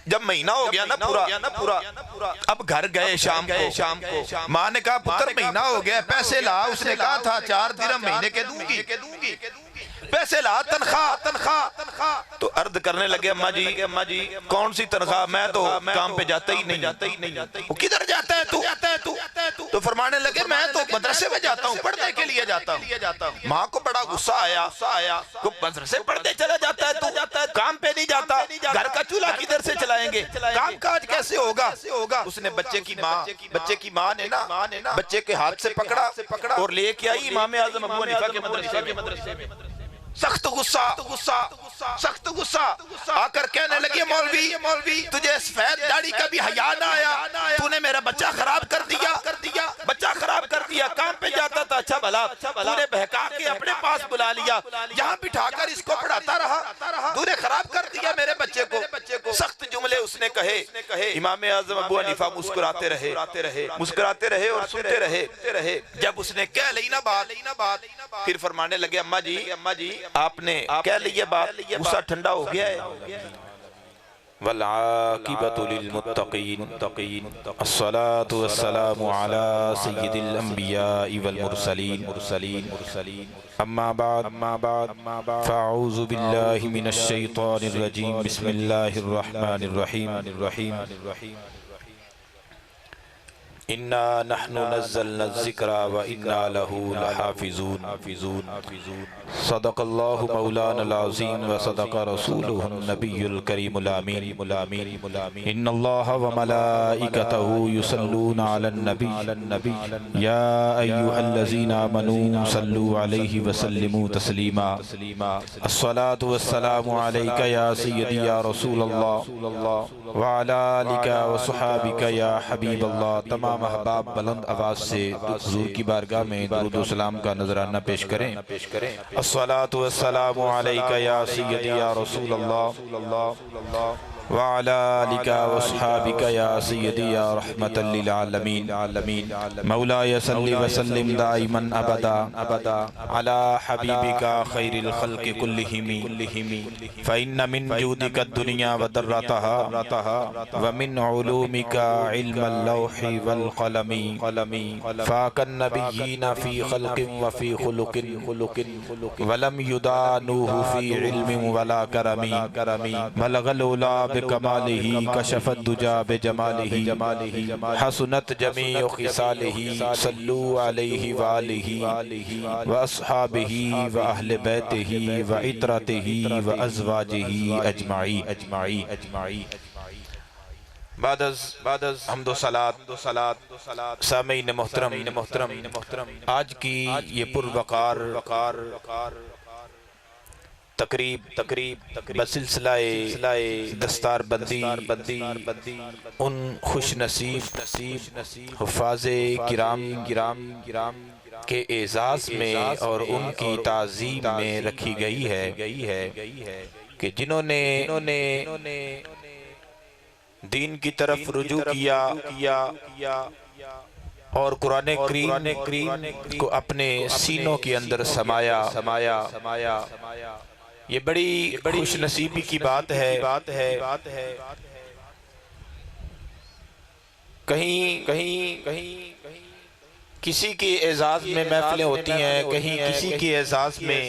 جب مہینہ ہو گیا نا پورا، اب گھر گئے شام کو، ماں نے کہا پتر مہینہ ہو گیا پیسے لا، اس نے کہا تھا 4 درہم مہینے کے دوں گی، پیسے لا تنخواہ، تو عرض کرنے لگے اماں جی کون سی تنخواہ، میں تو کام پہ جاتا ہی نہیں، وہ کدھر جاتا ہے تو فرمانے لگے میں تو مدرسے میں جاتا ہوں، پڑھنے کے لیے جاتا ہوں۔ ماں کو بڑا غصہ آیا کہ مدرسے پڑھنے چلا جاتا ہے تو کام پہ نہیں جاتا، گھر کا چولہا کدھر سے چلائیں گے، کام کاج کیسے ہوگا؟ اس نے بچے کی ماں نے نا بچے کے ہاتھ سے پکڑا اور لے کے آئی امام اعظم ابو حنیفہ کے مدرسے میں۔ سخت غصہ آ کر کہنے لگے مولوی تجھے سفید داڑھی کا بھی حیا نہ آیا، تو نے میرا بچہ خراب کر دیا، کام پہ جاتا تھا اچھا بھلا، تو نے بہکا کے اپنے پاس بلا لیا، یہاں بٹھا کر اس کو پڑھاتا رہا، تو نے خراب کر دیا میرے بچے کو۔ سخت جملے اس نے کہے، امام اعظم ابو حنیفہ مسکراتے رہے اور سنتے رہے۔ جب اس نے کہہ لی نا بات، پھر فرمانے لگے اماں جی آپ نے کہہ لی بات، غصہ ٹھنڈا ہو گیا ہے۔ والعاقبۃ للمتقین، الصلاة والسلام علی سید الانبیاء والمرسلین، اما بعد فاعوذ باللہ من الشیطان الرجیم، بسم اللہ الرحمن الرحیم۔ اِنَّا نَحْنُ نَزَّلْنَا الذِّكْرَ وَإِنَّا لَهُ لَحَافِظُونَ۔ صدق اللہ مولانا العظیم وصدق رسولہ النبی الکریم الامین۔ ان اللہ وملائکتہ یصلون علی النبی یا ایہا الذین آمنوا صلوا علیہ وسلموا تسلیما۔ الصلاة والسلام علیک یا سیدی یا رسول اللہ وعلی آلک وصحابک یا حبیب اللہ۔ تمام احباب بلند آواز سے حضور کی بارگاہ میں درود و سلام کا نذرانہ پیش کریں۔ الصلاة والسلام علیک یا سیدی یا رسول اللہ وعلی آلک وصحابک یا سیدی یا رحمت للعالمین۔ مولاي صل وسلم دائما ابدا علی حبیبک خیر الخلق کلہم، فإن من جودک الدنیا وضرتها ومن علومک علم اللوح والقلم، فاک النبیین فی خلق وفی خلق ولم یدانوہ فی علم ولا کرم، بلغ العلا بکمالہ کشف الدجا بجمالہ، حسنت جمیع خصالہ، صلو علیہ وآلہ واصحابہ واہل بیتہ وعطرتہ وازواجہ اجمعین۔ بعد از حمد و صلاة سامعین محترم، آج کی یہ پروقار تقریب بسلسلہ دستار بندی ان خوش نصیب حفاظ کرام کے اعزاز میں اور ان کی تعظیم میں رکھی گئی ہے کہ جنہوں نے دین کی طرف رجوع کیا اور قرآن کریم کو اپنے سینوں کے اندر سمایا۔ یہ بڑی خوش نصیبی کی بات ہے۔ کہیں کسی کے اعزاز میں محفلیں ہوتی ہیں، کہیں کسی کے اعزاز میں،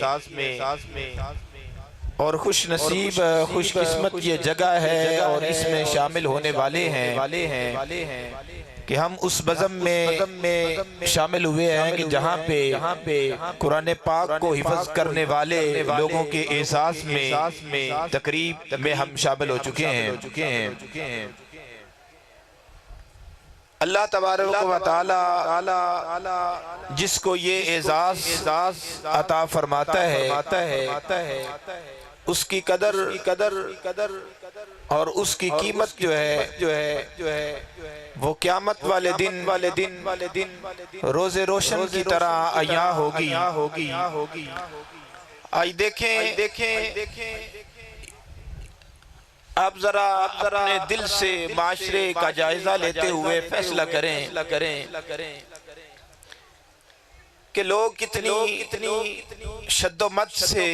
اور خوش نصیب خوش قسمت یہ جگہ ہے اور اس میں شامل ہونے والے ہیں کہ ہم اس بزم میں شامل ہوئے ہیں کہ جہاں پہ قرآن پاک کو حفظ کرنے والے لوگوں کے احساس میں تقریب میں ہم شامل ہو چکے ہیں۔ اللہ تبارک و تعالی جس کو یہ اعزاز عطا فرماتا ہے، اس کی قدر اور اس کی قیمت جو ہے وہ قیامت والے دن روز روشن کی طرح عیاں ہوگی۔ آئی دیکھیں آپ ذرا اپنے دل سے معاشرے کا جائزہ لیتے ہوئے فیصلہ کریں کہ لوگ کتنی شد و مد سے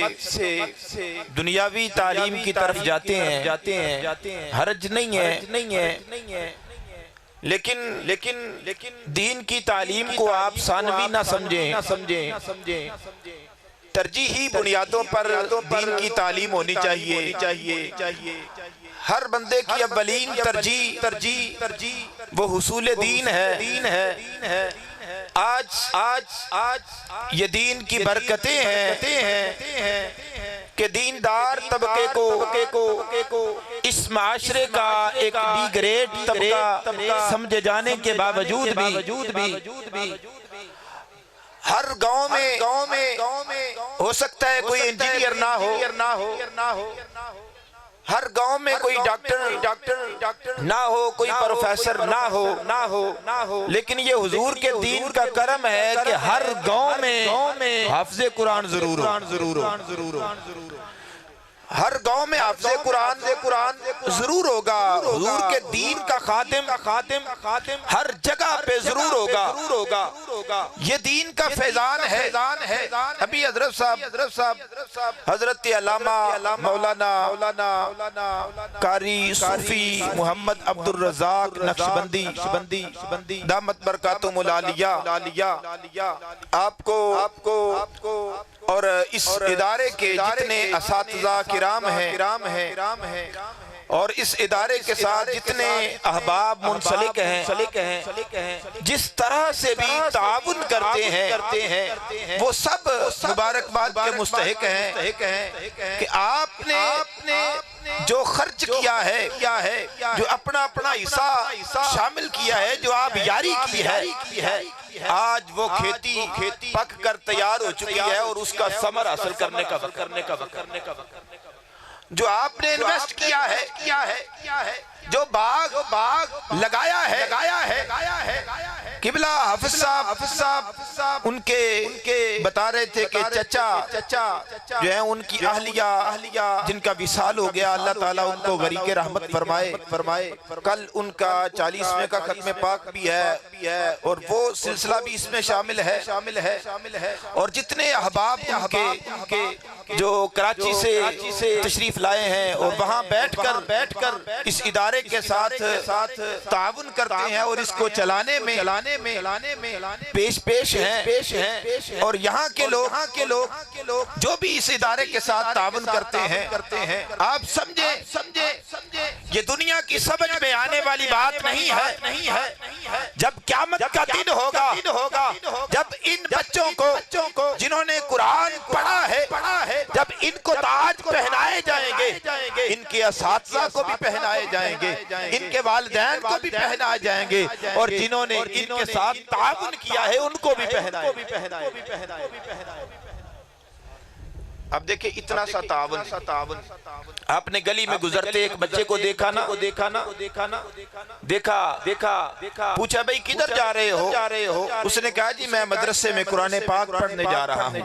دنیاوی تعلیم کی طرف جاتے ہیں، حرج نہیں ہے، لیکن دین کی تعلیم کو آپ ثانوی نہ سمجھیں، ترجیحی بنیادوں پر دین کی تعلیم ہونی چاہیے۔ ہر بندے کی اولین ترجیح وہ حصول دین ہے۔ آج یہ دین کی برکتیں ہیں کہ دیندار طبقے کو اس معاشرے کا ایک ڈی گریڈ طبقہ سمجھے جانے کے باوجود بھی ہر گاؤں میں ہو سکتا ہے کوئی انجینئر نہ ہو، ہر گاؤں میں کوئی ڈاکٹر نہ ہو، کوئی پروفیسر نہ ہو، لیکن یہ حضور کے دین کا کرم ہے کہ ہر گاؤں میں حافظ قرآن ضرور ہو، ہر گاؤں میں حافظ قرآن ضرور ہوگا، حضور کے دین کا خادم ہر جگہ پہ ضرور ہوگا۔ یہ دین کا فیضان ہے۔ ابھی حضرت صاحب حضرت علامہ مولانا قاری صوفی محمد عبد الرزاق نقشبندی دامت برکاتہم العالیہ آپ کو اور اس ادارے کے جتنے اساتذہ کرام ہیں اور اس ادارے کے ساتھ جتنے احباب منسلک ہیں، جس طرح سے بھی تعاون کرتے ہیں، وہ سب مبارکباد کے مستحق ہیں کہ آپ نے جو خرچ کیا ہے، جو اپنا حصہ شامل کیا ہے، جو آپ یاری کی ہے، آج وہ کھیتی پک کر تیار ہو چکی ہے اور اس کا ثمر حاصل کرنے کا وقت جو آپ نے انویسٹ کیا ہے، جو باغ لگایا ہے۔ قبلہ حافظ صاحب ان کے بتا رہے تھے کہ چچا جو ہیں ان کی اہلیہ جن کا وصال ہو گیا، اللہ تعالیٰ ان کو غریق رحمت فرمائے۔ کل ان کا 40ویں کا ختم پاک بھی ہے اور وہ سلسلہ بھی اس میں شامل ہے، اور جتنے احباب ان کے جو کراچی سے تشریف لائے ہیں اور وہاں بیٹھ کر اس ادارے کے ساتھ تعاون کرتے ہیں اور اس کو چلانے میں پیش ہیں، اور یہاں کے لوگ جو بھی اس ادارے کے ساتھ تعاون کرتے ہیں، آپ سمجھیں یہ دنیا کی سمجھ میں آنے والی بات نہیں ہے۔ جب قیامت کا دن ہوگا، جب ان بچوں کو جنہوں نے قرآن پڑھا ہے، جب ان کو تاج پہنائے جائیں گے، ان کے اساتذہ کو بھی پہنائے جائیں گے، ان کے والدین کو بھی پہنائے جائیں گے، اور جنہوں نے ان کے ساتھ تعاون کیا ہے ان کو بھی پہنائے۔ اب دیکھیں اتنا سا تعاون، آپ نے گلی میں گزرتے ایک بچے کو دیکھا پوچھا بھئی کدھر جا رہے ہو؟ اس نے کہا جی میں مدرسے میں قرآن پاک پڑھنے جا رہا ہوں۔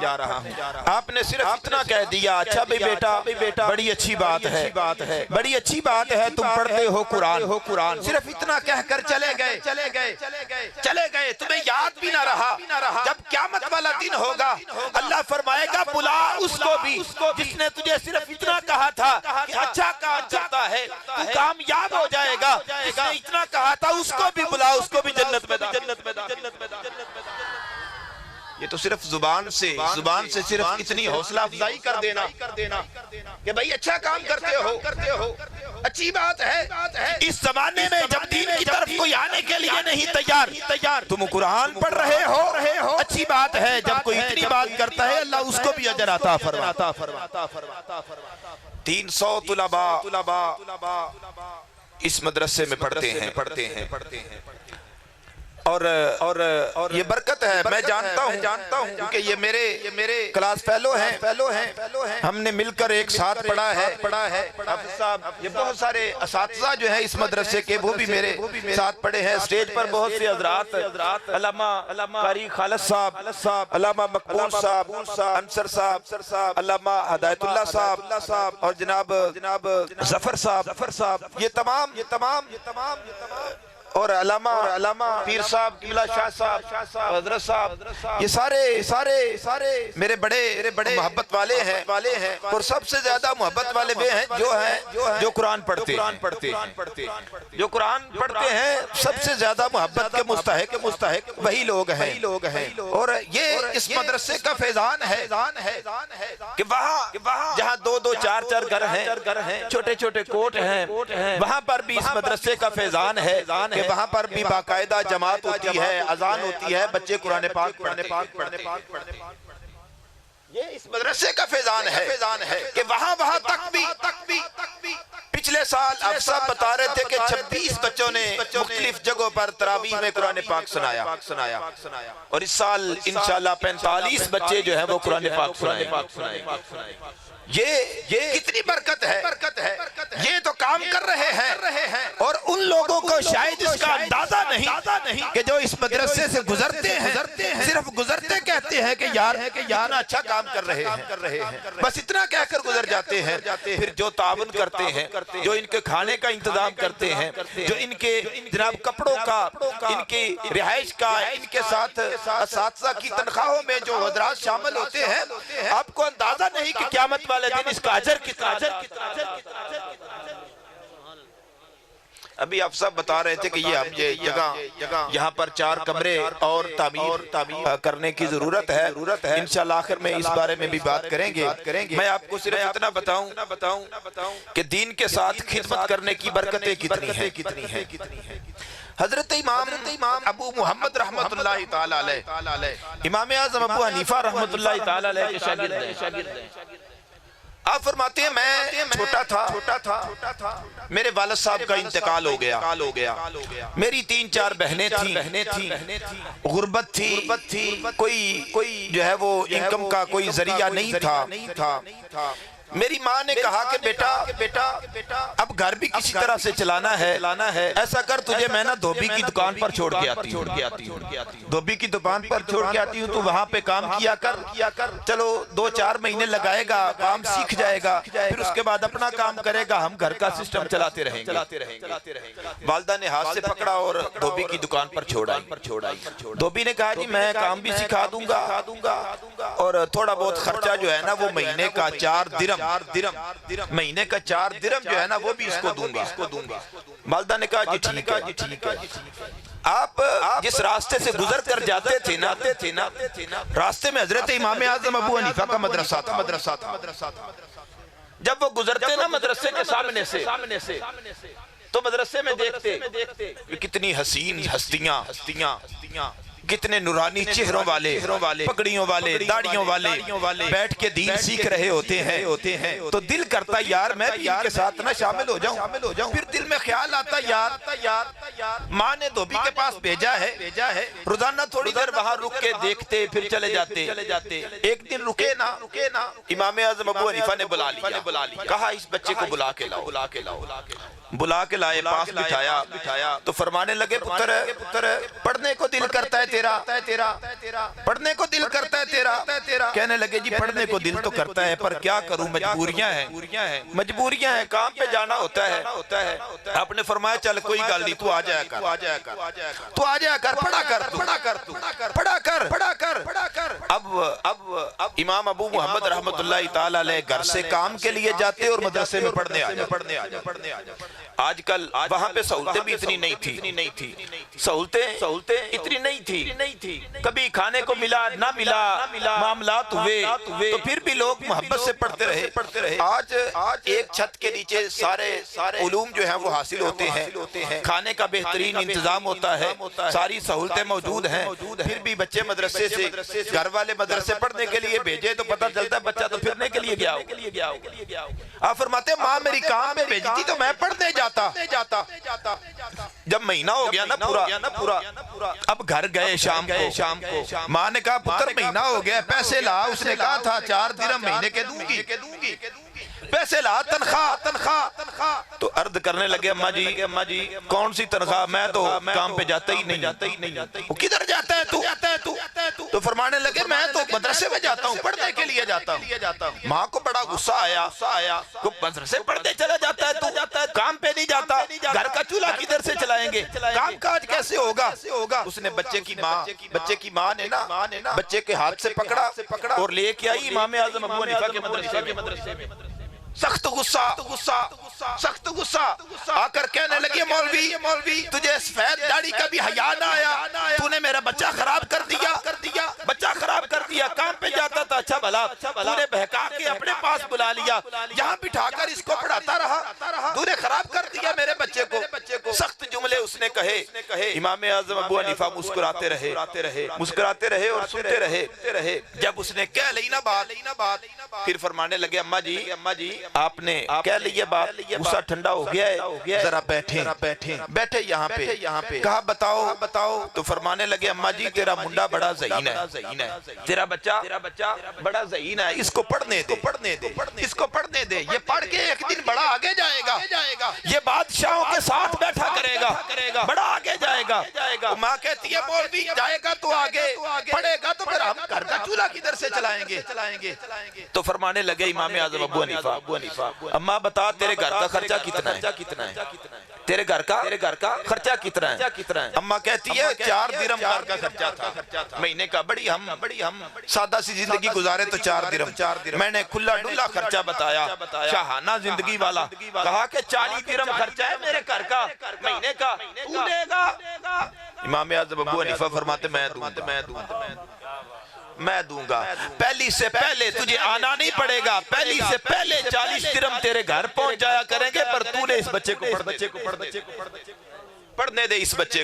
آپ نے صرف اتنا کہہ دیا، اچھا بھئی بیٹا بڑی اچھی بات ہے تم پڑھتے ہو قرآن، صرف اتنا کہہ کر چلے گئے، تمہیں یاد بھی نہ رہا۔ جب قیامت والا دن ہوگا، اللہ فرمائے گا بلا اس کو بھی جس نے تجھے صرف اتنا کہا تھا کہ اچھا کام کرتا ہے تو کامیاب ہو جائے گا، جس نے اتنا کہا تھا اس کو بھی بلا، اس کو بھی جنت میں داخل۔ یہ تو صرف زبان سے صرف اتنی حوصلہ افزائی کر دینا کہ بھئی اچھا کام کرتے ہو، اچھی بات ہے۔ اس زمانے میں جب دین کی طرف کوئی آنے کے لیے نہیں تیار، تم قرآن پڑھ رہے ہو، اچھی بات ہے۔ جب کوئی اتنی بات کرتا ہے اللہ اس کو بھی اجر عطا فرماتا۔ 300 طلباء اس مدرسے میں پڑھتے ہیں اور یہ برکت ہے۔ میں جانتا ہوں کیونکہ یہ میرے کلاس فیلو ہیں، ہم نے مل کر ایک ساتھ پڑھا ہے۔ حافظ صاحب یہ بہت سارے اساتذہ جو ہیں اس مدرسے کے وہ بھی میرے ساتھ پڑھے ہیں۔ اسٹیج پر بہت سے حضرات، علامہ قاری خالد صاحب، علامہ مقبول صاحب، انصر صاحب، علامہ ہدایت اللہ صاحب اور جناب ظفر صاحب، یہ تمام اور علامہ پیر صاحب قبلہ شاہ صاحب حضرت صاحب، یہ سارے میرے بڑے محبت والے ہیں، اور سب سے زیادہ محبت والے وہ ہیں جو قرآن پڑھتے جو قرآن پڑھتے ہیں، سب سے زیادہ محبت کے مستحق وہی لوگ ہیں۔ اور یہ اس مدرسے کا فیضان ہے کہ وہاں جہاں 2-2 4-4 گھر ہیں، چھوٹے کوٹ ہیں، وہاں پر بھی اس مدرسے کا فیضان ہے کہ وہاں پر بھی باقاعدہ جماعت ہوتی ہے، اذان ہوتی ہے، بچے قرآن پاک پڑھتے ہیں۔ یہ اس مدرسے کا فیضان ہے کہ وہاں تک بھی پچھلے سال اب سب بتا رہے تھے کہ 26 بچوں نے مختلف جگہوں پر تراویح میں قرآن پاک سنایا، اور اس سال انشاءاللہ 45 بچے جو ہیں وہ قرآن پاک سنائیں۔ یہ کتنی برکت ہے، یہ تو کام کر رہے ہیں، اور ان لوگوں کو شاید اس کا اندازہ نہیں کہ جو اس مدرسے سے گزرتے ہیں، صرف گزرتے کہتے ہیں کہ یار اچھا کام کر رہے ہیں، بس اتنا کہہ کر گزر جاتے ہیں۔ پھر جو تعاون کرتے ہیں، جو ان کے کھانے کا انتظام کرتے ہیں، جو ان کے جناب کپڑوں کا، ان کی رہائش کا، ان کے ساتھ اساتذہ کی تنخواہوں میں جو حضرات شامل ہوتے ہیں، آپ کو اندازہ نہیں کہ قیامت والے دن اس کا اجر کتنا۔ ابھی آپ سب بتا رہے تھے کہ یہ جگہ یہاں پر 4 کمرے اور تعمیر کرنے کی ضرورت ہے، انشاءاللہ آخر میں اس بارے میں بھی بات کریں گے۔ میں آپ کو صرف اتنا بتاؤں کہ دین کے ساتھ خدمت کرنے کی برکتیں کتنی ہیں۔ حضرت امام ابو محمد رحمت اللہ تعالی علیہ، امام اعظم ابو حنیفہ رحمت اللہ تعالی علیہ کے شاگرد ہیں۔ آپ فرماتے ہیں میں چھوٹا تھا، میرے والد صاحب کا انتقال ہو گیا، میری 3-4 بہنیں تھیں، غربت تھی، کوئی جو ہے وہ انکم کا کوئی ذریعہ نہیں تھا۔ میری ماں نے کہا کہ بیٹا اب گھر بھی کسی طرح سے چلانا ہے، ایسا کر تجھے میں دھوبی کی دکان پر چھوڑ کے آتی ہوں، دھوبی کی دکان پر چھوڑ کے آتی ہوں، تو وہاں پہ کام کیا کر، چلو 2-4 مہینے لگائے گا، کام سیکھ جائے گا، پھر اس کے بعد اپنا کام کرے گا، ہم گھر کا سسٹم چلاتے رہیں گے۔ والدہ نے ہاتھ سے پکڑا اور دھوبی کی دکان پر چھوڑ آئی۔ دھوبی نے کہا جی میں کام بھی سکھا دوں گا، اور تھوڑا بہت خرچہ جو ہے نا وہ مہینے کا 4 درم، مہینے کا 4 درم جو ہے نا وہ بھی اس کو دوں گا۔ والدہ نے کہا جی ٹھیک ہے۔ آپ جس راستے سے گزر کر جاتے تھے نا، راستے میں حضرت امام اعظم ابو حنیفہ کا مدرسہ تھا۔ جب وہ گزرتے نا مدرسے کے سامنے سے، تو مدرسے میں دیکھتے کتنی حسین ہستیاں، کتنے نورانی چہروں والے، پگڑیوں والے، داڑیوں والے بیٹھ کے دین سیکھ رہے ہوتے ہیں، تو دل کرتا یار میں بھی ان کے ساتھ نہ شامل ہو جاؤں۔ پھر دل میں خیال آتا یار ماں نے دھوبی کے پاس بھیجا ہے، روزانہ تھوڑی دیر وہاں رک کے دیکھتے پھر چلے جاتے۔ ایک دن رکے نا، امام اعظم ابو حنیفہ نے بلا لیا، کہا اس بچے کو بلا کے لاؤ، بلا کے لائے، پاس بٹھایا تو فرمانے لگے پتر پڑھنے کو دل کرتا ہے تیرا، پڑھنے کو دل کرتا ہے تیرا۔ کہنے لگے جی پڑھنے کو دل تو کرتا ہے پر کیا کروں، مجبوریاں ہیں، کام پہ جانا ہوتا ہے۔ آپ نے فرمایا چل کوئی گل نہیں، تو آ جایا کر، پڑھا کر۔ اب امام ابو محمد رحمت اللہ تعالی علیہ گھر سے کام کے لیے جاتے اور مدرسے میں پڑھنے آ جا۔ آج کل وہاں پہ سہولتیں بھی اتنی نہیں تھی، سہولتیں اتنی نہیں تھی، کبھی کھانے کو ملا نہ ملا، معاملات ہوئے تو پھر بھی لوگ محبت سے پڑھتے رہے۔ آج ایک چھت کے نیچے سارے علوم جو ہیں وہ حاصل ہوتے ہیں، کھانے کا بہترین انتظام ہوتا ہے، ساری سہولتیں موجود ہیں، پھر بھی بچے مدرسے سے، گھر والے مدرسے پڑھنے کے لیے بھیجے تو پتہ چلتا ہے بچہ تو پھرنے کے لیے گیا ہو۔ آپ فرماتے ہیں ماں میری کام میں بھیجی تھی تو میں پڑھنے جاتا، جب مہینہ ہو گیا نا پورا، اب گھر گئے شام کو، ماں نے کہا پتر مہینہ ہو گیا پیسے لا، اس نے کہا تھا 4 درم مہینے کے دوں گی، پیسے لا تنخواہ تو عرض کرنے لگے اماں جی کون سی تنخواہ میں تو کام پہ جاتا ہی نہیں وہ کدھر جاتا ہے تو فرمانے لگے میں تو مدرسے میں جاتا ہوں پڑھنے کے لیے جاتا ہوں ماں کو بڑا غصہ آیا کہ مدرسے پڑھنے چلا جاتا ہے تو کام پہ نہیں جاتا گھر کا چولہا کدھر سے چلائیں گے کام کاج کیسے ہوگا اس نے بچے کی ماں نے نا بچے کے ہاتھ سے پکڑا اور لے کے آئی امام اعظم ابو حنیفہ کے مدرسے میں سخت غصہ آ کر کہنے لگے مولوی تجھے سفید داڑھی کا بھی حیا نہ آیا تو نے میرا بچہ خراب کر دیا کام پہ جاتا تھا اچھا بھلا تو نے بہکا کے اپنے پاس بلا لیا یہاں بٹھا کر اس کو پڑھاتا رہا تو نے خراب کر دیا میرے بچے کو سخت جملے اس نے کہے امام اعظم ابو حنیفہ مسکراتے رہے اور سنتے رہے جب اس نے کہہ لی نا بات پھر فرمانے لگے اماں جی آپ نے کہہ لی بات غصہ ٹھنڈا ہو گیا ہے ذرا بیٹھے یہاں پہ کہا بتاؤ تو فرمانے لگے اماں جی تیرا منڈا بڑا ذہین ہے تیرا بچہ بڑا ذہین ہے اس کو پڑھنے دے یہ پڑھ کے ایک دن بڑا آگے جائے گا یہ بادشاہوں کے ساتھ بیٹھا کرے گا بڑا آگے جائے گا ماں کہتی ہے مولوی جائے گا تو آگے پڑھے گا تو پھر ہم گھر کا چولہا کدھر سے چلائیں گے تو فرمانے لگے امام اعظم ابو حنیفہ اماں بتا تیرے گھر کا خرچہ کتنا ہے تیرے گھر کا خرچہ کتنا ہے اماں کہتی ہے 4 درہم گھر کا خرچہ تھا مہینے کا بڑی ہم سادہ سی زندگی گزارے تو 4 درہم میں نے کھلا ڈلا خرچہ بتایا شاہانہ زندگی والا کہا کہ 40 درہم خرچہ ہے میرے گھر کا مہینے کا تو دے گا امام اعظم ابو حنیفہ فرماتے میں دوں گا پہلی سے پہلے تجھے آنا نہیں پڑے گا پہلی سے پہلے 40 درہم تیرے گھر پہنچ جایا کریں گے پر تو نے اس بچے کو پڑھنے دے اس بچے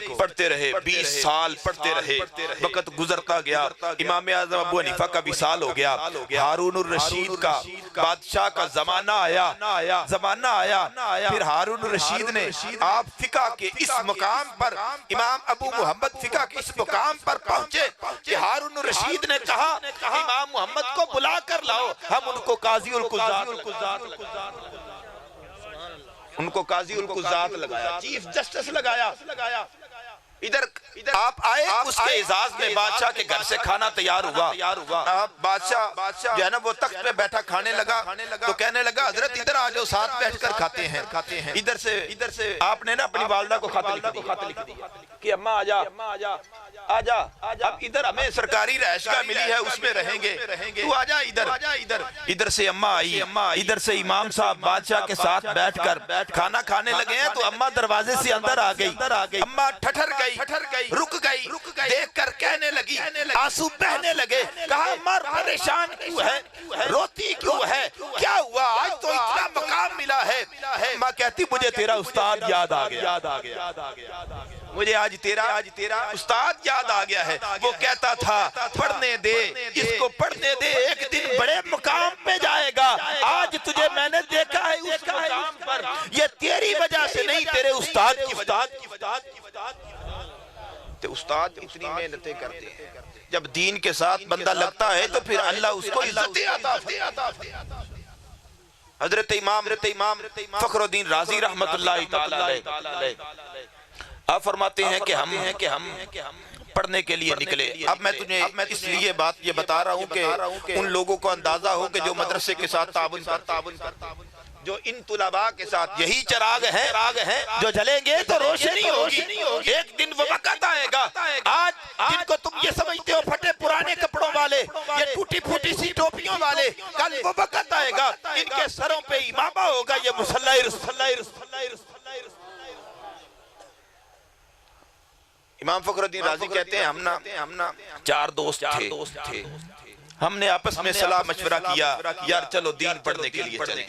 کو پڑھتے رہے 20 سال پڑھتے رہے وقت گزرتا گیا امام اعظم ابو حنیفہ کا وصال ہو گیا ہارون الرشید کا بادشاہ کا زمانہ آیا پھر ہارون الرشید نے آپ فقہ کے اس مقام پر امام ابو محمد فقہ کے اس مقام پر پہنچے کہ ہارون الرشید نے کہا امام محمد کو بلا کر لاؤ ہم ان کو قاضی القضات لگایا چیف جسٹس لگایا ادھر آپ آئے اس کے اعزاز میں بادشاہ کے گھر سے کھانا تیار ہوا بادشاہ جو ہے نا وہ تخت پہ بیٹھا کھانے لگا تو کہنے لگا حضرت ادھر آ جاؤ ساتھ بیٹھ کر کھاتے ہیں ادھر سے آپ نے نا اپنی والدہ کو خط لکھ دی کہ اماں آجا اب ادھر ہمیں سرکاری رہائشگاہ ملی ہے اس میں رہیں گے تو آجا ادھر سے اماں آئی ادھر سے امام صاحب بادشاہ کے ساتھ بیٹھ کر کھانا کھانے لگے ہیں تو اماں دروازے سے اندر آ گئی اماں ٹھٹر گئی رک گئی دیکھ کر کہنے لگی آنسو بہنے لگے کہا اماں پریشان کیوں ہے روتی کیوں ہے کیا ہوا آج تو اتنا مقام ملا ہے اماں کہتی مجھے تیرا استاد یاد آ گیا مجھے آج تیرا استاد یاد آ گیا ہے وہ کہتا تھا پڑھنے دے اس کو پڑھنے دے ایک دن بڑے مقام پہ جائے گا آج تجھے میں نے دیکھا ہے اس مقام پر یہ تیری وجہ سے نہیں تیرے استاد کی استاد اتنی محنتیں کرتے ہیں جب دین کے ساتھ بندہ لگتا ہے تو پھر اللہ اس کو عزت عطا فرماتا ہے حضرت امام فخر الدین رازی رحمت اللہ تعالی علیہ آپ فرماتے ہیں کہ ہم پڑھنے کے لیے نکلے اب میں تجھے اس لیے بات یہ بتا رہا ہوں کہ ان لوگوں کو اندازہ ہو کہ جو مدرسے کے ساتھ تعاون کرتا جو ان طلباء کے ساتھ یہی چراغ ہیں جو جلیں گے تو روشنی ہوگی ایک دن وہ وقت آئے گا آج جن کو تم یہ سمجھتے ہو پھٹے پرانے کپڑوں والے یہ ٹوٹی پھوٹی سی ٹوپیوں والے کل وہ وقت آئے گا ان کے سروں پہ امامہ ہوگا یہ مصلی رسول امام فخر الدین رازی کہتے ہیں ہم نا 4 دوست تھے ہم نے آپس میں صلاح مشورہ کیا یار چلو دین پڑھنے کے لیے چلیں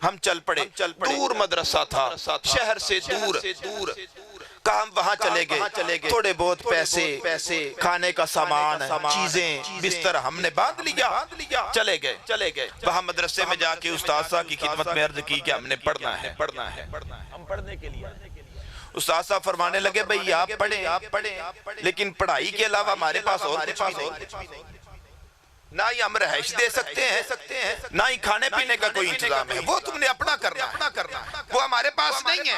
ہم چل پڑے دور مدرسہ تھا شہر سے دور کہا ہم وہاں چلے گئے تھوڑے بہت پیسے کھانے کا سامان چیزیں بستر ہم نے باندھ لیا چلے گئے وہاں مدرسے میں جا کے استاد صاحب کی خدمت میں عرض کی کہ ہم نے پڑھنا ہے ہم پڑھنے کے لیے استاد صاحب فرمانے لگے بھئی آپ پڑھیں لیکن پڑھائی کے علاوہ ہمارے پاس اور کچھ بھی نہیں نہ ہی ہم رہائش دے سکتے ہیں، نہ ہی کھانے پینے کا کوئی انتظام ہے، وہ تم نے اپنا کرنا ہے، وہ ہمارے پاس نہیں ہے۔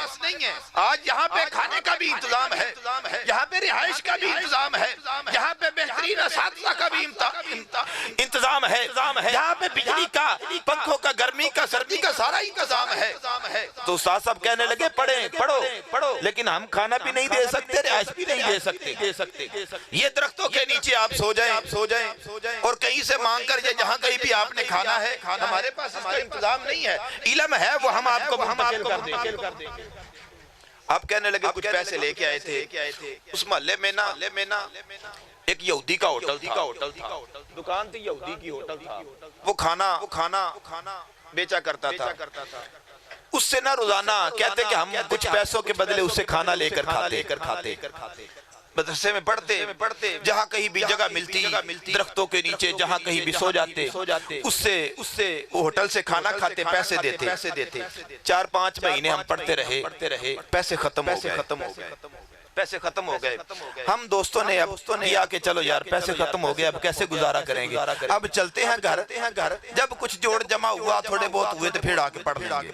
آج یہاں پہ کھانے کا بھی انتظام ہے، یہاں پہ رہائش کا بھی انتظام ہے، یہاں پہ بہترین اساتذہ کا بھی انتظام ہے، یہاں پہ بجلی کا، پنکھوں کا، گرمی کا، سردی کا سارا انتظام ہے۔ تو استاد صاحب کہنے لگے پڑھو، لیکن ہم کھانا بھی نہیں دے سکتے، رہائش بھی نہیں دے سکتے۔ یہ درختوں کے نیچے آپ سو جائیں اور کہیں سے مانگ کر جہاں کہیں بھی آپ نے کھانا ہے، ہمارے پاس اس کا انتظام نہیں ہے، علم ہے وہ ہم آپ کو منتقل کر دیں گے۔ آپ کہنے لگے کچھ پیسے لے کے آئے تھے، اس محلے میں نا ایک یہودی کا ہوٹل تھا، دکان تھی یہودی کی، ہوٹل تھا، وہ کھانا بیچا کرتا تھا۔ اس سے نہ روزانہ کہتے کہ ہم کچھ پیسوں کے بدلے اس سے کھانا لے کر کھاتے، مدرسے میں پڑھتے، جہاں کہیں بھی جگہ ملتی، درختوں کے نیچے جہاں کہیں بھی سو جاتے، اس سے ہوٹل سے کھانا کھاتے، پیسے دیتے۔ 4-5 مہینے ہم پڑھتے رہے، پیسے ختم ہو گئے۔ ہم دوستوں نے اب کیا کہ چلو یار پیسے ختم ہو گئے، اب کیسے گزارا کریں گے، اب چلتے ہیں گھر۔ جب کچھ جوڑ جمع ہوا، تھوڑے بہت ہوئے تو پھر آ کے پڑھ لیں گے۔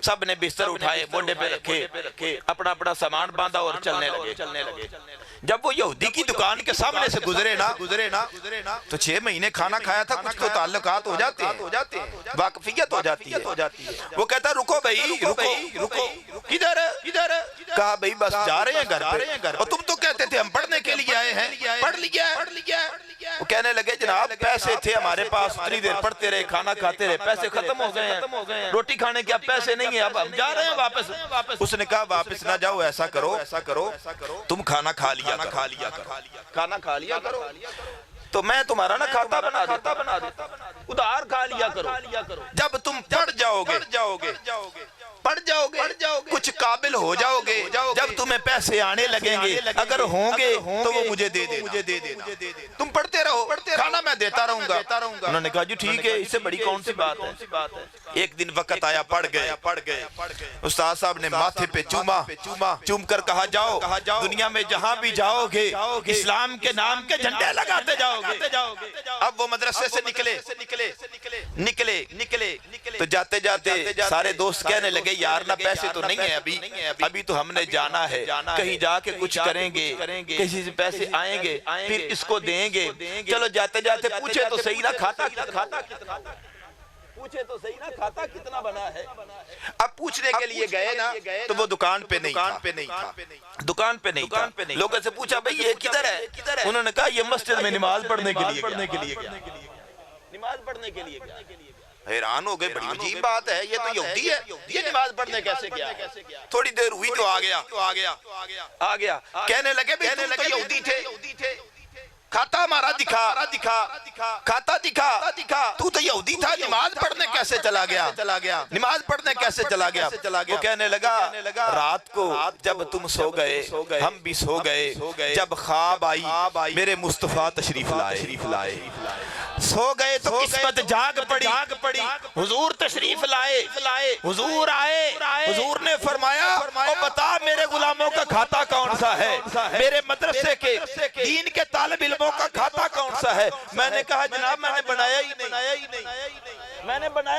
سب نے بستر اٹھائے، مونڈے پہ رکھے، اپنا سامان باندھا اور چلنے لگے۔ جب وہ یہودی کی دکان کے سامنے سے گزرے نا تو 6 مہینے کھانا کھایا تھا، کچھ تو تعلقات ہو جاتے ہیں، واقفیت ہو جاتی ہے۔ وہ کہتا رکو بھائی، رکو، کدھر؟ کہا بھائی بس جا رہے ہیں گھر پہ، اور تم تو کہتے تھے ہم پڑھنے کے لیے آئے ہیں، پڑھ لیا۔ وہ کہنے لگے جناب پیسے تھے ہمارے پاس، اتنی دیر پڑھتے رہے، کھانا کھاتے رہے، پیسے ختم ہو گئے ہیں، روٹی کھانے کے اب پیسے نہیں ہیں، اب ہم جا رہے ہیں واپس۔ اس نے کہا واپس نہ جاؤ، ایسا کرو تم کھانا کھا لیا کرو، تو میں تمہارا نا کھاتا بنا دیتا، ادھار کھا لیا کرو۔ جب تم پڑھ جاؤ گے، کچھ قابل ہو جاؤ گے، جب تمہیں پیسے آنے لگیں گے، اگر ہوں گے تو وہ مجھے دے دینا، تم پڑھتے رہو، کھانا میں دیتا رہوں گا۔ انہوں نے کہا جی ٹھیک ہے، اس سے بڑی کون سی بات ہے۔ ایک دن وقت آیا، پڑھ گئے، استاد صاحب نے ماتھے پہ چوم کر کہا جاؤ، دنیا میں جہاں بھی جاؤ گے اسلام کے نام کے جھنڈے لگاتے جاؤ گے۔ اب وہ مدرسے سے نکلے تو جاتے سارے دوست کہنے لگے یار نہ پیسے تو نہیں ہیں ابھی تو ہم نے جانا ہے، کہیں جا کے کچھ کریں گے، کسی سے پیسے آئیں گے پھر اس کو دیں گے، چلو جاتے پوچھے تو صحیح نہ کھاتا کتنا بنا ہے۔ اب پوچھنے کے لیے گئے نا تو وہ دکان پہ نہیں تھا، لوگوں سے پوچھا بھئی یہ کدھر ہے؟ انہوں نے کہا یہ مسجد میں نماز پڑھنے کے لیے گیا۔ حیران ہو گئے، بڑی عجیب بات ہے، یہ تو یہودی ہے، یہ نماز پڑھنے کیسے گیا؟ تھوڑی دیر ہوئی تو آ گیا، کہنے لگے یہودی تھے، کھاتا ہمارا دکھا، تو یہودی تھا، نماز پڑھنے کیسے چلا گیا؟ وہ کہنے لگا رات کو جب تم سو گئے ہم بھی سو گئے، جب خواب آئی میرے مصطفیٰ تشریف لائے، سو گئے تو قسمت جاگ پڑی، حضور تشریف لائے، حضور آئے، حضور نے فرمایا او بتا میرے غلاموں کا کھاتا کون سا ہے، میرے مدرسے کے دین کے طالب علموں کا کھاتا کون سا ہے؟ میں نے کہا جناب میں نے بنایا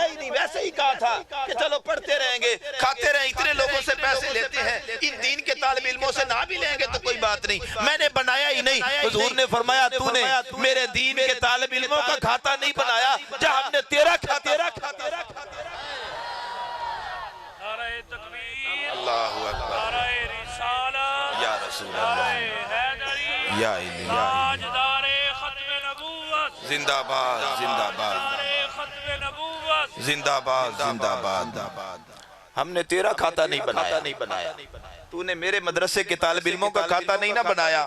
ہی نہیں، ویسے ہی کہا تھا کہ چلو پڑھتے رہیں گے، کھاتے رہیں، اتنے لوگوں سے پیسے لیتے ہیں، ان دین کے طالب علموں سے نہ بھی لیں گے تو کوئی بات نہیں، میں نے بنایا ہی نہیں۔ حضور نے فرمایا تو نے میرے دین کے طالب علموں کا کھاتا نہیں بنایا، جہاں ہم نے تیرا کھاتا۔ نعرہ تکبیر، اللہ اکبر، نعرہ رسالت، یا رسول اللہ، حیدری، یا الہی، تاجدار ختم نبوت، زندہ باد، تاجدار ختم نبوت، زندہ باد۔ ہم نے تیرا کھاتا نہیں بنایا، تو نے میرے مدرسے کے طالب علموں کا کھاتا نہیں نہ بنایا،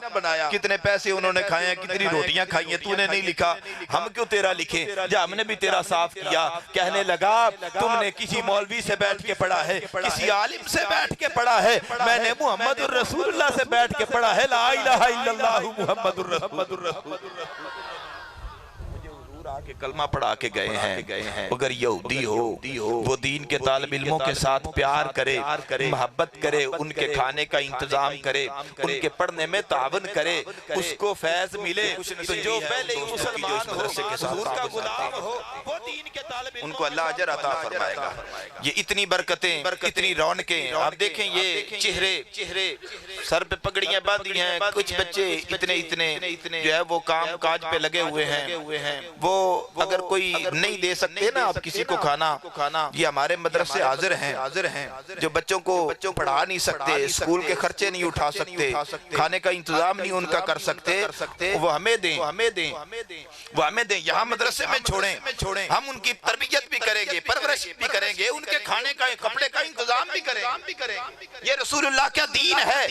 کتنے پیسے انہوں نے کھائے ہیں، کتنی روٹیاں کھائی ہیں، تو نے نہیں لکھا، ہم کیوں تیرا لکھیں؟ جب ہم نے بھی تیرا صاف کیا، کہنے لگا تم نے کسی مولوی سے بیٹھ کے پڑھا ہے، کسی عالم سے بیٹھ کے پڑھا ہے، میں نے محمد الرسول اللہ سے بیٹھ کے پڑھا ہے، لا الہ الا اللہ محمد الرسول۔ کلمہ پڑھا کے گئے ہیں، اگر یہودی ہو وہ دین کے طالب علموں کے ساتھ پیار کرے، محبت کرے، ان کے کھانے کا انتظام کرے، ان کے پڑھنے میں تعاون کرے، اس کو فیض ملے، تو جو پہلے ہی مسلمان ہو، حضور کا غلام ہو، وہ دین کے طالب ان کو اللہ اجر عطا فرمائے گا۔ یہ اتنی برکتیں، اتنی رونقیں، آپ دیکھیں یہ چہرے سر پہ پگڑیاں باندھی ہیں، کچھ بچے اتنے جو ہے وہ کام کاج پہ لگے ہوئے ہیں، وہ اگر کوئی نہیں دے سکتے نا آپ کسی کو کھانا، یہ ہمارے مدرسے حاضر ہیں جو بچوں کو پڑھا نہیں سکتے، اسکول کے خرچے نہیں اٹھا سکتے، کھانے کا انتظام نہیں ان کا کر سکتے، وہ ہمیں دیں، یہاں مدرسے میں چھوڑیں، ہم ان کی تربیت بھی کریں گے، پرورش بھی کریں گے، ان کے کھانے کا کپڑے کا انتظام بھی کریں گے۔ یہ رسول اللہ کا دین ہے،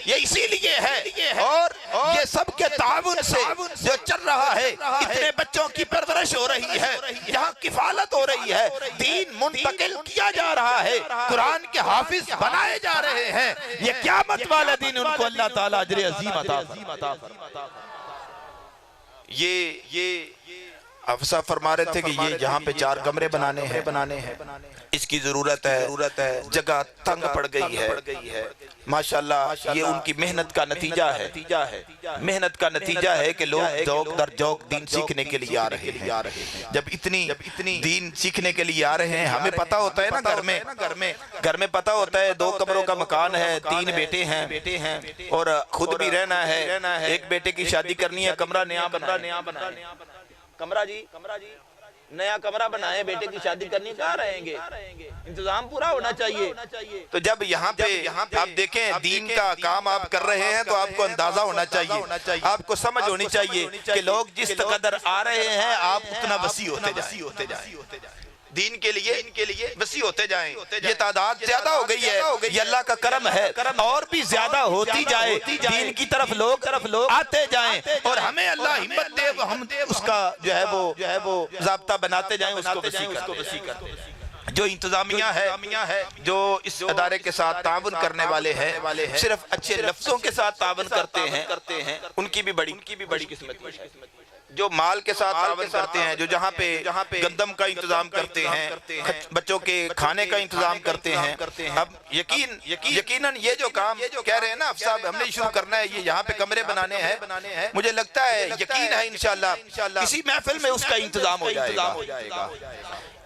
یہ اسی لیے ہے، اور یہ سب کے تعاون سے جو چل رہا ہے، اتنے بچوں کی پرورش ہو رہی ہے، یہاں کفالت ہو رہی ہے، دین منتقل کیا جا رہا ہے، قرآن کے حافظ بنائے جا رہے ہیں، یہ قیامت والا دین ان کو اللہ تعالیٰ اجر عظیم عطا فرمائے۔ یہ افسا فرما رہے تھے کہ یہ یہاں پہ 4 کمرے بنانے ہیں، اس کی ضرورت ہے، جگہ تنگ پڑ گئی ہے، ماشاءاللہ یہ ان کی محنت کا نتیجہ ہے کہ لوگ جوک در جوک دین سیکھنے کے لیے آ رہے ہیں۔ جب اتنی دین سیکھنے کے لیے آ رہے ہیں، ہمیں پتا ہوتا ہے نا گھر میں پتا ہوتا ہے 2 کمروں کا مکان ہے، 3 بیٹے ہیں اور خود بھی رہنا ہے، ایک بیٹے کی شادی کرنی ہے، کمرہ نیا بنانا، کمرہ جی نیا کمرہ بنائے، بیٹے کی شادی کرنی، کہاں رہیں گے؟ انتظام پورا ہونا چاہیے۔ تو جب یہاں پہ آپ دیکھیں دین کا کام آپ کر رہے ہیں تو آپ کو اندازہ ہونا چاہیے، آپ کو سمجھ ہونی چاہیے کہ لوگ جس قدر آ رہے ہیں آپ اتنا وسیع ہوتے جائیں، دین کے لیے وسیع ہوتے جائیں، یہ تعداد زیادہ ہو گئی ہے، یہ اللہ کا کرم ہے، اور بھی زیادہ ہوتی جائے، دین کی طرف لوگ آتے جائیں، اور ہمیں اللہ ہمت دے، ہم اس کا جو ہے وہ ضابطہ بناتے جائیں، اس کو وسیع کرتے جائیں۔ جو انتظامیہ ہے، جو اس ادارے کے ساتھ تعاون کرنے والے ہیں، صرف اچھے لفظوں کے ساتھ تعاون کرتے ہیں، ان کی بھی بڑی قسمت ہے۔ جو مال کے ساتھ تعاون کرتے ہیں، جو جہاں پہ گندم کا انتظام کرتے ہیں، بچوں کے کھانے کا انتظام کرتے ہیں، اب یقیناً یہ جو کام کہہ رہے ہیں نا صاحب ہم نے شروع کرنا ہے، یہ یہاں پہ کمرے بنانے ہیں، مجھے لگتا ہے یقین ہے انشاءاللہ کسی محفل میں اس کا انتظام ہو جائے گا۔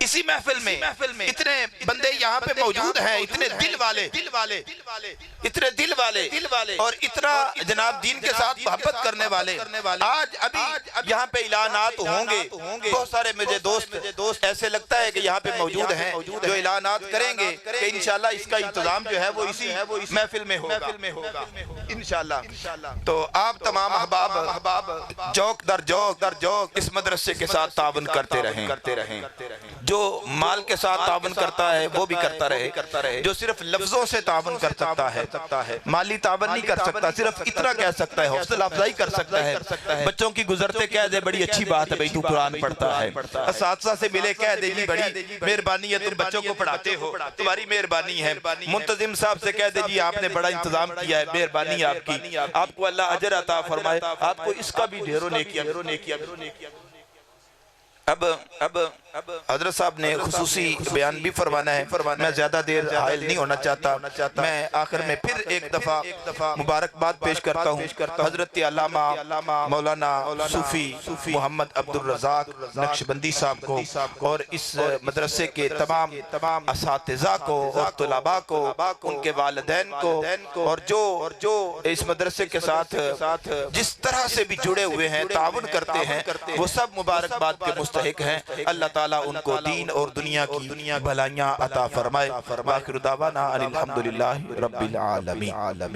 اسی محفل میں اتنے بندے یہاں پہ موجود ہیں، اتنے دل والے اور اتنا جناب دین کے ساتھ محبت کرنے والے، آج ابھی یہاں پہ اعلانات ہوں گے، بہت سارے مجھے دوست ایسے لگتا ہے کہ یہاں پہ موجود ہیں جو اعلانات کریں گے کہ انشاءاللہ اس کا انتظام جو ہے وہ اسی محفل میں ہوگا انشاءاللہ۔ تو آپ تمام احباب جوک در جوک اس مدرسے کے ساتھ تعاون کرتے رہیں، جو مال کے ساتھ تعاون کرتا ہے وہ بھی کرتا رہے، جو صرف لفظوں سے تعاون کر سکتا ہے، مالی تعاون نہیں کر سکتا، صرف اتنا کہہ سکتا ہے، حوصلہ افزائی کر سکتا ہے، بچوں کی گزرتے کہہ دے بڑی اچھی بات ہے بھئی تو قرآن پڑھتا ہے، اساتذہ سے ملے کہہ دے جی بڑی مہربانی ہے تم بچوں کو پڑھاتے ہو، تمہاری مہربانی ہے، منتظم صاحب سے کہہ دے جی آپ نے بڑا انتظام کیا ہے، مہربانی آپ کی، آپ کو اللہ اجر عطا فرمائے، آپ کو اس کا بھی ڈھیروں نیکیاں۔ اب حضرت صاحب نے خصوصی بیان بھی فرمانا ہے، میں زیادہ دیر حائل نہیں ہونا چاہتا، میں آخر میں پھر ایک دفعہ مبارکباد پیش کرتا ہوں حضرت علامہ مولانا صوفی محمد عبد الرزاق نقشبندی صاحب کو، اور اس مدرسے کے تمام اساتذہ کو اور طلباء کو، ان کے والدین کو، اور جو اس مدرسے کے ساتھ جس طرح سے بھی جڑے ہوئے ہیں، تعاون کرتے ہیں، وہ سب مبارکباد کے مستحق ہیں۔ اللہ تعالیٰ ان کو دین اور دنیا کی بھلائیاں عطا فرمائے۔ وآخر دعوانا الحمدللہ رب العالمین۔